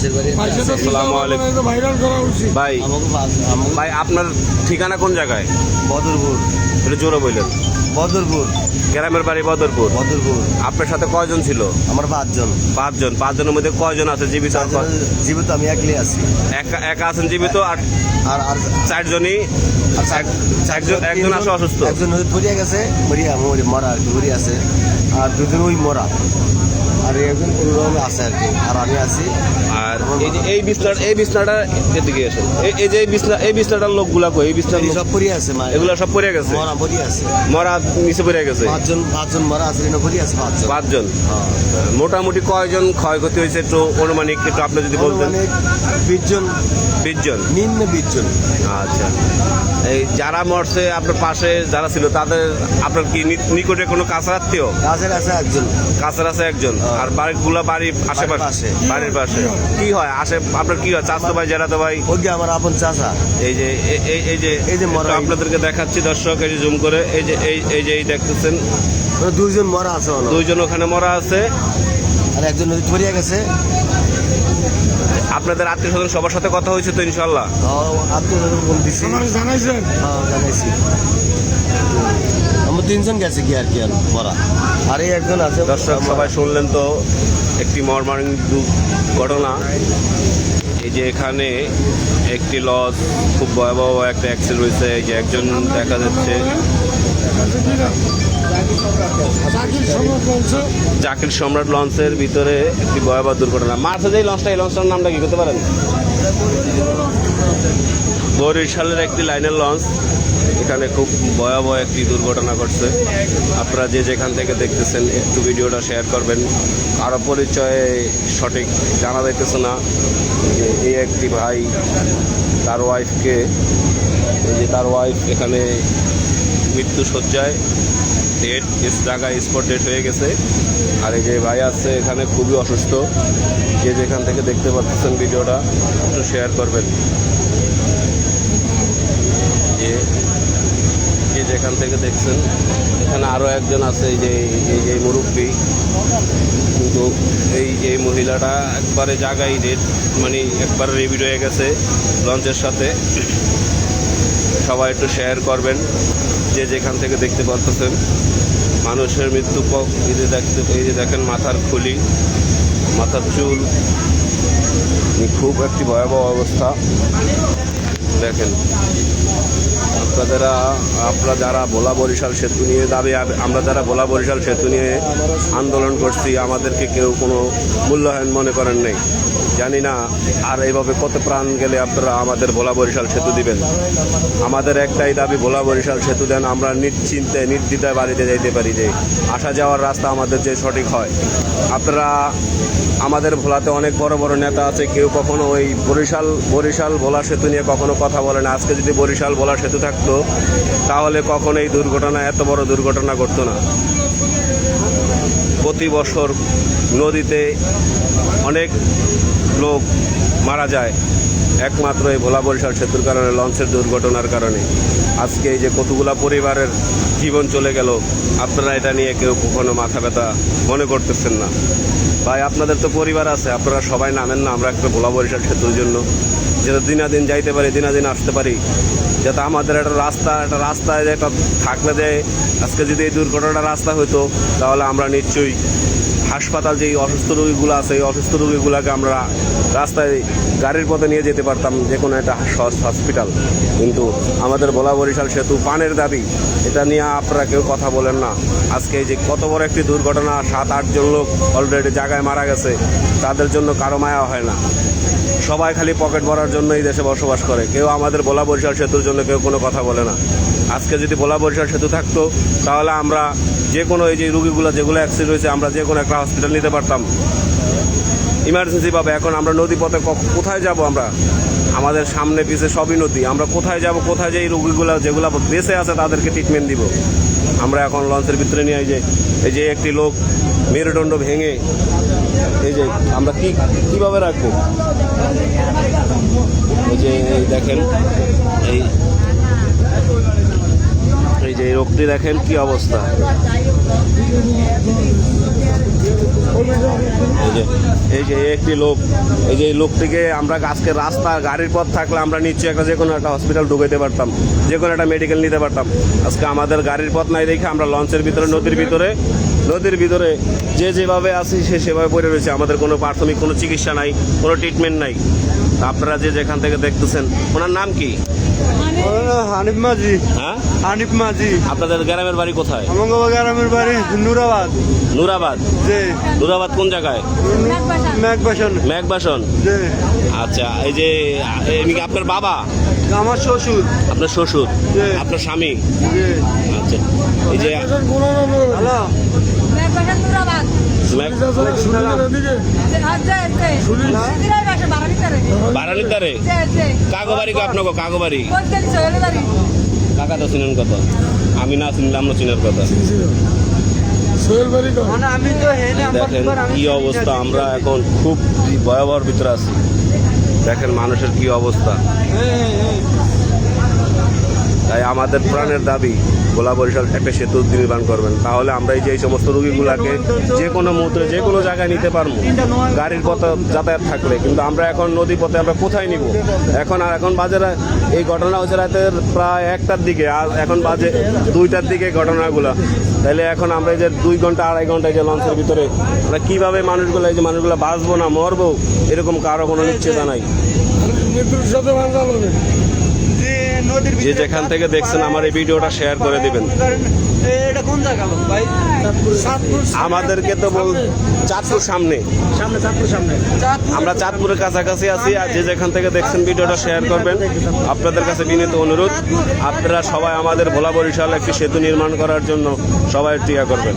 আসসালামু আলাইকুম ভাই। ভাই আপনার ঠিকানা কোন জায়গায়? বদরপুর। একটু জোরে বললেন। বদরপুর গ্রামের বাড়ি বদরপুর। বদরপুর। আপনার সাথে কয়জন ছিল? আমার 5 জন। 5 জন। 5 জনের মধ্যে কয়জন আছে জীবিত? জীবিত আমি একলাই আছি। একা আছেন জীবিত? আর আর 4 জনই? একজন আছে অসুস্থ? একজন পড়িয়া গেছে, মরা আর কি পড়ে আছে, আর 2 জন ওই মরা, আর একজন কোনোরকম আছে আর কি, আর আমি আছি। আর এই বিছনাটা এদিকে আসে। এই বিছনাটার লোকগুলা কই? এই বিছনা সব পড়ে আছে, এগুলা সব পড়ে গেছে, মরা পড়ে আছে, মরা নিচে পড়ে গেছে। 5 জন মরা আছে, পড়ে আছে 5 জন। মোটামুটি কয়জন ক্ষয়ক্ষতি হয়েছে একটু অনুমানিক একটু আপনি যদি বলতেন? 20 জন। 20 জন, নিম্ন 20 জন। আচ্ছা। এই যারা মরছে আপনার পাশে যারা ছিল তাদের আপনার কি নিকটে কোনো কাছের আত্মীয়? কাছের আছে একজন। কাছের আছে একজন। আর বাড়ির আশেপাশে, বাড়ির পাশে কি হয়? আপনার কি হয়? চাচা ভাই, জেলাতো ভাই? ওই যে আমার আপন চাচা। এই যে আপনাদেরকে দেখাচ্ছি দর্শক, এই যে জুম করে, এই যে দেখতেছেন 2 জন মরা আছে। 2 জন ওখানে মরা আছে, আর একজন নদী পড়িয়া গেছে। আপনাদের আত্মীয় স্বজন সবার সাথে কথা হয়েছে তো ইনশাল্লাহ? আত্মীয় স্বজন জানাইছেন? জানাইছি। আমরা 3 জন গেছে কি আর কি মরা, আর এই একজন আছে। দর্শক সবাই শুনলেন তো একটি মর্মান্তিক ঘটনা। এই যে এখানে একটি লঞ্চ, খুব ভয়াবহ একটা অ্যাক্সিডেন্ট হয়েছে। এই যে একজন দেখা যাচ্ছে জাকির সম্রাট লঞ্চের ভিতরে একটি ভয়াবহ দুর্ঘটনা। মার্চে যে লঞ্চটা, এই লঞ্চটার নামটা কি করতে পারেন? বরিশালের একটি লাইনের লঞ্চ। এখানে খুব ভয়াবহ একটি দুর্ঘটনা ঘটছে। আপনারা যে যেখান থেকে দেখতেছেন একটু ভিডিওটা শেয়ার করবেন। কারো পরিচয়ে সঠিক জানা যাইতেছে না। যে এই একটি ভাই তার ওয়াইফকে, এই যে তার ওয়াইফ এখানে মৃত্যু শয্যায়, ডেট জায়গায় স্পট ডেট হয়ে গেছে। আর এই যে ভাই আছে এখানে খুবই অসুস্থ। যে যেখান থেকে দেখতে পাচ্ছেন ভিডিওটা একটু শেয়ার করবেন। যে যেখান থেকে দেখছেন এখানে আরও একজন আছে, এই যে মুরব্বী, কিন্তু এই মহিলাটা একবারে জায়গায় ডেট, মানে একবারে রিভিড হয়ে গেছে লঞ্চের সাথে। সবাই একটু শেয়ার করবেন যে যেখান থেকে দেখতে পাচ্ছেন। মানুষের মৃত্যু পক, এই যে দেখেন মাথার খুলি, মাথার চুল, খুব একটি ভয়াবহ অবস্থা। দেখেন আপনারা যারা ভোলা বরিশাল সেতু নিয়ে আমরা যারা ভোলা বরিশাল সেতু নিয়ে আন্দোলন করছি, আমাদেরকে কেউ কোনো মূল্যায়ন মনে করেন নাই। জানি না আর এইভাবে কত প্রাণ গেলে আপনারা আমাদের ভোলা বরিশাল সেতু দিবেন। আমাদের একটাই দাবি, ভোলা বরিশাল সেতু দেন, আমরা নিশ্চিন্তে নির্দ্বিধায় বাড়িতে যাইতে পারি, যে আসা যাওয়ার রাস্তা আমাদের যে সঠিক হয়। আপনারা আমাদের ভোলাতে অনেক বড় বড় নেতা আছে, কেউ কখনো ওই বরিশাল ভোলা সেতু নিয়ে কখনো কথা বলে না। আজকে যদি বরিশাল ভোলা সেতু থাকতো তাহলে কখনো এই দুর্ঘটনা, এত বড় দুর্ঘটনা ঘটতো না। প্রতি বছর নদীতে অনেক লোক মারা যায় একমাত্র এই ভোলা বরিশাল সেতুর কারণে, লঞ্চের দুর্ঘটনার কারণে। আজকে এই যে কতগুলা পরিবারের জীবন চলে গেল, আপনারা এটা নিয়ে কেউ কখনো মাথা ব্যথা মনে করতেছেন না। ভাই আপনাদের তো পরিবার আছে, আপনারা সবাই নামেন না, আমরা একটা ভোলা বরিশাল সেতুর জন্য যেটা দিনাদিন যাইতে পারি, দিনাদিন আসতে পারি, যাতে আমাদের একটা রাস্তায় যেটা থাকলে, যে আজকে যদি এই দুর্ঘটনাটা রাস্তা হইতো তাহলে আমরা নিশ্চয়ই হাসপাতাল, যে অসুস্থ রোগীগুলো আছে এই অসুস্থ রোগীগুলোকে আমরা রাস্তায় গাড়ির পথে নিয়ে যেতে পারতাম, যে কোনো একটা হসপিটাল। কিন্তু আমাদের ভোলা বরিশাল সেতু পানের দাবি, এটা নিয়ে আপনারা কেউ কথা বলেন না। আজকে এই যে কত বড় একটি দুর্ঘটনা, 7-8 জন লোক অলরেডি জায়গায় মারা গেছে, তাদের জন্য কারো মায়া হয় না। সবাই খালি পকেট ভরার জন্য এই দেশে বসবাস করে, কেউ আমাদের ভোলা বরিশাল সেতুর জন্য কেউ কোনো কথা বলে না। আজকে যদি ভোলা বরিশাল সেতু থাকতো তাহলে আমরা যে কোনো এই যে রুগীগুলো যেগুলো অ্যাক্সিডেন্ট হয়েছে, আমরা যে কোনো একটা হসপিটাল নিতে পারতাম ইমার্জেন্সি ভাবে। এখন আমরা নদী পথে কোথায় যাব? আমরা আমাদের সামনে পিছে সবই নদী, আমরা কোথায় যাব? কোথায় যে এই রুগীগুলো যেগুলো বেঁচে আছে তাদেরকে ট্রিটমেন্ট দিব? আমরা এখন লঞ্চের ভিতরে নিয়ে এই যে একটি লোক মেরুদণ্ড ভেঙে, এই যে আমরা কিভাবে রাখবো? এই যে দেখেন এই যে রোগটি দেখেন কি অবস্থা। এই যে একটি লোক, এই যে এই লোকটিকে আমরা আজকে রাস্তা গাড়ির পথ থাকলে আমরা নিশ্চয়ই একটা যে কোনো একটা হসপিটাল ঢুকাইতে পারতাম, যে কোনো একটা মেডিকেল নিতে পারতাম। আজকে আমাদের গাড়ির পথ নাই দেখে আমরা লঞ্চের ভিতরে নদীর ভিতরে যে যেভাবে আছি সে সেভাবে পড়ে রয়েছে। আমাদের কোনো প্রাথমিক কোনো চিকিৎসা নাই, কোনো ট্রিটমেন্ট নাই। আপনারা যে যেখান থেকে দেখতেছেন, ওনার নাম কি? হানিফ মাঝি। হ্যাঁ, হানিফ মাঝি। আপনাদের গ্রামের বাড়ি কোথায়? আমার গ্রামের বাড়ি নুরাবাদ। নুরাবাদ? জি। নুরাবাদ কোন জায়গায়? মেঘবাসন। মেঘবাসন। জি। আচ্ছা, এই যে এমনি কি আপনার বাবা? আমার শ্বশুর। আপনার শ্বশুর? জি। আপনার স্বামী? জি। আচ্ছা, এই যে হ্যালো। বাড়ানির দ্বারে কাগোবাড়ি, আপনাকে কাগোবাড়ি কাকা তো চিনেন কথা, আমি না চিনলাম না চিনার কথা। আমি তো হেনে দেখেন কি অবস্থা, আমরা এখন খুব ভয়াবহর ভিতরে আছি। দেখেন মানুষের কি অবস্থা। তাই আমাদের প্রাণের দাবি ভোলা বরিশাল একটা সেতু নির্মাণ করবেন, তাহলে আমরা এই যে এই সমস্ত রোগীগুলাকে যে কোনো মুহূর্তে যে কোনো জায়গায় নিতে পারবো গাড়ির পথে যাতায়াত থাকলে। কিন্তু আমরা এখন নদী পথে আমরা কোথায় নিব? এখন বাজে এই ঘটনা হচ্ছে রাতের প্রায় 1টার দিকে, আর এখন বাজে 2টার দিকে ঘটনাগুলো। তাহলে এখন আমরা এই যে 2 ঘন্টা 2.5 ঘন্টা এই যে লঞ্চের ভিতরে আমরা কীভাবে মানুষগুলো এই যে মানুষগুলো বাঁচবো না মরবো এরকম কারো কোনো নিশ্চয়তা নাই। যে যেখান থেকে দেখছেন আমার এই ভিডিওটা শেয়ার করে দিবেন। এটা কোন জায়গা ভাই? আমাদেরকে তো চাঁদপুর সামনে, আমরা চাঁদপুরের কাছাকাছি আছি। আর যে যেখান থেকে দেখছেন ভিডিওটা শেয়ার করবেন। আপনাদের কাছে বিনীত অনুরোধ, আপনারা সবাই আমাদের ভোলা বরিশাল একটি সেতু নির্মাণ করার জন্য সবাই টিয়া করবেন।